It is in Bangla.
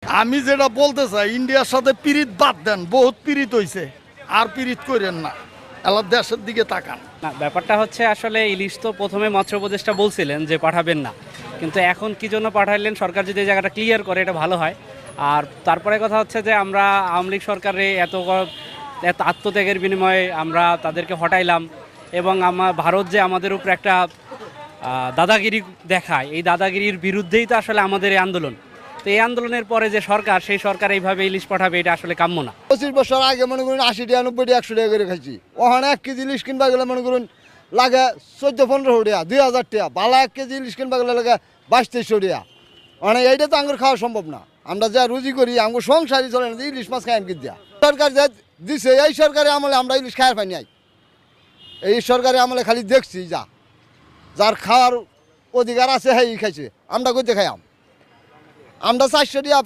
আমি যেটা বলতে চাই, ইন্ডিয়ার সাথে পিরিত বাদ দেন, বহুত পিরিত হইছে, আর পিরিত করেন না, এলা দেশের দিকে তাকান। না, ব্যাপারটা হচ্ছে আসলে ইলিশ তো প্রথমে মৎস্য উপদেষ্টা বলছিলেন যে পাঠাবেন না, কিন্তু এখন কি জন্য পাঠাইলেন, সরকার যদি এই জায়গাটা ক্লিয়ার করে এটা ভালো হয়। আর তারপরে কথা হচ্ছে যে আমরা আওয়ামী লীগ সরকারে এত আত্মত্যাগের বিনিময়ে আমরা তাদেরকে হটাইলাম, এবং ভারত যে আমাদের উপর একটা দাদাগিরি দেখায়, এই দাদাগিরির বিরুদ্ধেই তো আসলে আমাদের এই আন্দোলন। তো এই আন্দোলনের পরে যে সরকার, সেই সরকার এইভাবে ইলিশ পাঠাবে, এটা আসলে কাম্য না। 25 বছর আগে মনে করুন 80 টাকা 90 টাকা 100 টাকা করে খাইছি, ওখানে 1 কেজি ইলিশ কিনবা গেলে মনে করুন লাগে 14-15 টাকা, 2000 টাকা। বালা 1 কেজি ইলিশ কিনবা গেলে লাগে 22-23 টাকা। মানে এইটা তো আঙ্গুর খাওয়া সম্ভব না। আমরা যা রুজি করি আঙ্গুর সংসারই চলে না, ইলিশ মাছ খাই আমি দিয়া। সরকার যা দিছে, এই সরকারে আমলে আমরা ইলিশ খাওয়ার পাই নাই। এই সরকারে আমলে খালি দেখছি যার খাওয়ার অধিকার আছে হ্যাঁ খাইছে, আমরা কইতে খাইয়াম। আমরা 400 টাকা